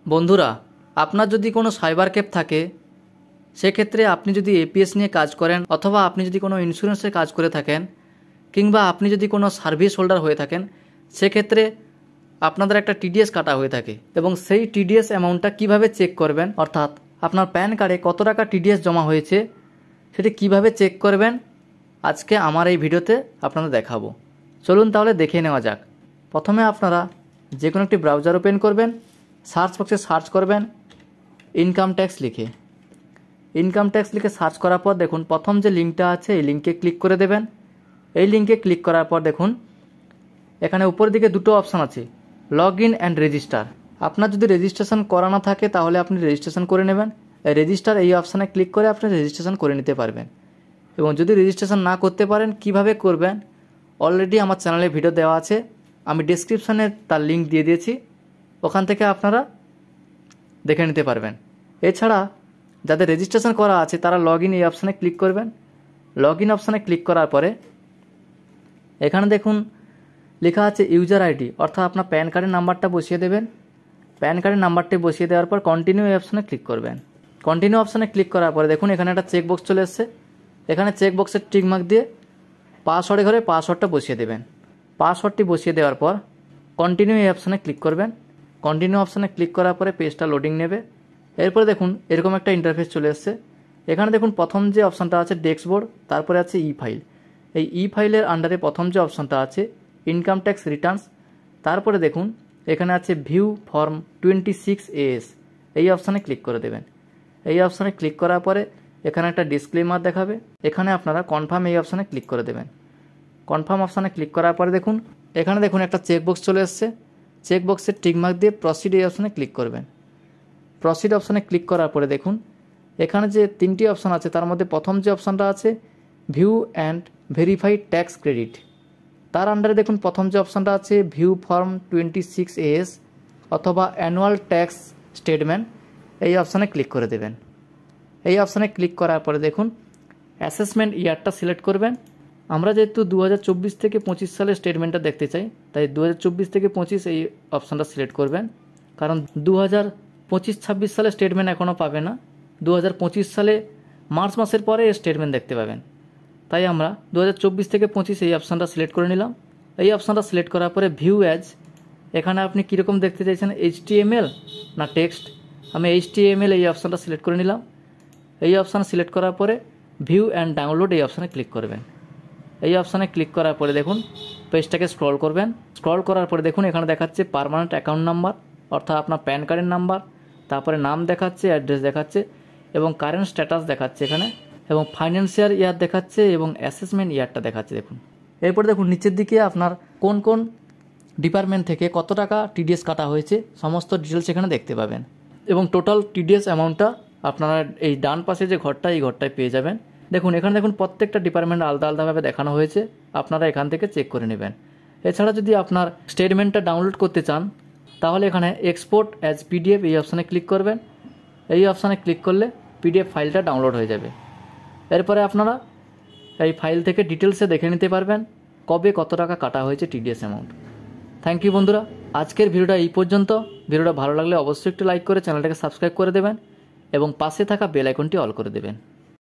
বন্ধুরা, আপনার যদি কোনো সাইবার ক্যাফে থাকে সেক্ষেত্রে আপনি যদি এপিএস নিয়ে কাজ করেন অথবা আপনি যদি কোনো ইন্স্যুরেন্সের কাজ করে থাকেন কিংবা আপনি যদি কোনো সার্ভিস হোল্ডার হয়ে থাকেন সেক্ষেত্রে আপনাদের একটা টিডিএস কাটা হয়ে থাকে এবং সেই টিডিএস অ্যামাউন্টটা কিভাবে চেক করবেন, অর্থাৎ আপনার প্যান কার্ডে কত টাকা টিডিএস জমা হয়েছে সেটি কিভাবে চেক করবেন আজকে আমার এই ভিডিওতে আপনাদের দেখাবো। চলুন তাহলে দেখে নেওয়া যাক। প্রথমে আপনারা যে কোনো একটি ব্রাউজার ওপেন করবেন, সার্চ বক্সে সার্চ করবেন ইনকাম ট্যাক্স লিখে। ইনকাম ট্যাক্স লিখে সার্চ করার পর দেখুন প্রথম যে লিঙ্কটা আছে এই লিঙ্কে ক্লিক করে দেবেন। এই লিঙ্কে ক্লিক করার পর দেখুন এখানে উপরের দিকে দুটো অপশান আছে, লগ ইন অ্যান্ড রেজিস্টার। আপনার যদি রেজিস্ট্রেশন করা না থাকে তাহলে আপনি রেজিস্ট্রেশন করে নেবেন। রেজিস্টার এই অপশানে ক্লিক করে আপনি রেজিস্ট্রেশন করে নিতে পারবেন। এবং যদি রেজিস্ট্রেশন না করতে পারেন কিভাবে করবেন অলরেডি আমার চ্যানেলে ভিডিও দেওয়া আছে, আমি ডেসক্রিপশানে তার লিঙ্ক দিয়ে দিয়েছি, ওখান থেকে আপনারা দেখে নিতে পারবেন। এছাড়া যাদের রেজিস্ট্রেশন করা আছে তারা লগ ইন এই অপশানে ক্লিক করবেন। লগ ইন অপশানে ক্লিক করার পরে এখানে দেখুন লেখা আছে ইউজার আইডি, অর্থাৎ আপনার প্যান কার্ডের নাম্বারটা বসিয়ে দেবেন। প্যান কার্ডের নাম্বারটি বসিয়ে দেওয়ার পর কন্টিনিউ এই অপশানে ক্লিক করবেন। কন্টিনিউ অপশানে ক্লিক করার পরে দেখুন এখানে একটা চেক বক্স চলে এসছে। এখানে চেক বক্সের টিক মার্ক দিয়ে পাসওয়ার্ডের ঘরে পাসওয়ার্ডটা বসিয়ে দেবেন। পাসওয়ার্ডটি বসিয়ে দেওয়ার পর কন্টিনিউ এই অপশানে ক্লিক করবেন। কন্টিনিউ অপশানে ক্লিক করার পরে পেজটা লোডিং নেবে। এরপরে দেখুন এরকম একটা ইন্টারফেস চলে এসছে। এখানে দেখুন প্রথম যে অপশানটা আছে ডেস্কবোর্ড, তারপরে আছে ই ফাইল। এই ই ফাইলের আন্ডারে প্রথম যে অপশানটা আছে ইনকাম ট্যাক্স রিটার্নস, তারপরে দেখুন এখানে আছে ভিউ ফর্ম 26AS, এই অপশানে ক্লিক করে দেবেন। এই অপশানে ক্লিক করার পরে এখানে একটা ডিসক্লেমার দেখাবে, এখানে আপনারা কনফার্ম এই অপশানে ক্লিক করে দেবেন। কনফার্ম অপশানে ক্লিক করার পরে দেখুন এখানে দেখুন একটা চেকবক্স চলে এসছে। চেকবক্সের টিকমার্ক দিয়ে প্রসিড এই অপশানে ক্লিক করবেন। প্রসিড অপশানে ক্লিক করার পরে দেখুন এখানে যে তিনটি অপশান আছে তার মধ্যে প্রথম যে অপশানটা আছে view and verify tax credit, তার আন্ডারে দেখুন প্রথম যে অপশানটা আছে ভিউ ফর্ম 26AS অথবা অ্যানুয়াল ট্যাক্স স্টেটমেন্ট, এই অপশানে ক্লিক করে দেবেন। এই অপশানে ক্লিক করার পরে দেখুন অ্যাসেসমেন্ট ইয়ারটা সিলেক্ট করবেন। আমরা যেহেতু 2024 থেকে 25 সালের স্টেটমেন্টটা দেখতে চাই তাই 2024 থেকে 25 এই অপশানটা সিলেক্ট করবেন, কারণ 2025-26 সালে স্টেটমেন্ট এখনও পাবে না। 2025 সালে মার্চ মাসের পরে এই স্টেটমেন্ট দেখতে পাবেন। তাই আমরা 2024 থেকে 25 এই অপশানটা সিলেক্ট করে নিলাম। এই অপশানটা সিলেক্ট করার পরে ভিউ অ্যাজ, এখানে আপনি কীরকম দেখতে চাইছেন HTML না টেক্সট, আমি HTML এই অপশানটা সিলেক্ট করে নিলাম। এই অপশান সিলেক্ট করার পরে ভিউ অ্যান্ড ডাউনলোড এই অপশানে ক্লিক করবেন। এই অপশানে ক্লিক করার পরে দেখুন পেজটাকে স্ক্রল করবেন। স্ক্রল করার পরে দেখুন এখানে দেখাচ্ছে পার্মানেন্ট অ্যাকাউন্ট নাম্বার, অর্থাৎ আপনার প্যান কার্ডের নাম্বার, তারপরে নাম দেখাচ্ছে, অ্যাড্রেস দেখাচ্ছে এবং কারেন্ট স্ট্যাটাস দেখাচ্ছে এখানে, এবং ফাইন্যান্সিয়াল ইয়ার দেখাচ্ছে এবং অ্যাসেসমেন্ট ইয়ারটা দেখাচ্ছে দেখুন। এরপর দেখুন নিচের দিকে আপনার কোন কোন ডিপার্টমেন্ট থেকে কত টাকা টিডিএস কাটা হয়েছে সমস্ত ডিটেলস এখানে দেখতে পাবেন এবং টোটাল টিডিএস অ্যামাউন্টটা আপনারা এই ডান পাশে যে ঘরটা এই ঘরটায় পেয়ে যাবেন। দেখুন এখানে দেখুন প্রত্যেকটা ডিপার্টমেন্ট আলাদা আলাদাভাবে দেখানো হয়েছে, আপনারা এখান থেকে চেক করে নেবেন। এছাড়া যদি আপনার স্টেটমেন্টটা ডাউনলোড করতে চান তাহলে এখানে এক্সপোর্ট অ্যাজ PDF এই অপশানে ক্লিক করবেন। এই অপশানে ক্লিক করলে PDF ফাইলটা ডাউনলোড হয়ে যাবে। এরপরে আপনারা এই ফাইল থেকে ডিটেলসে দেখে নিতে পারবেন কবে কত টাকা কাটা হয়েছে টিডিএস অ্যামাউন্ট। থ্যাংক ইউ বন্ধুরা, আজকের ভিডিওটা এই পর্যন্ত। ভিডিওটা ভালো লাগলে অবশ্যই একটু লাইক করে চ্যানেলটাকে সাবস্ক্রাইব করে দেবেন এবং পাশে থাকা বেল আইকনটি অল করে দেবেন।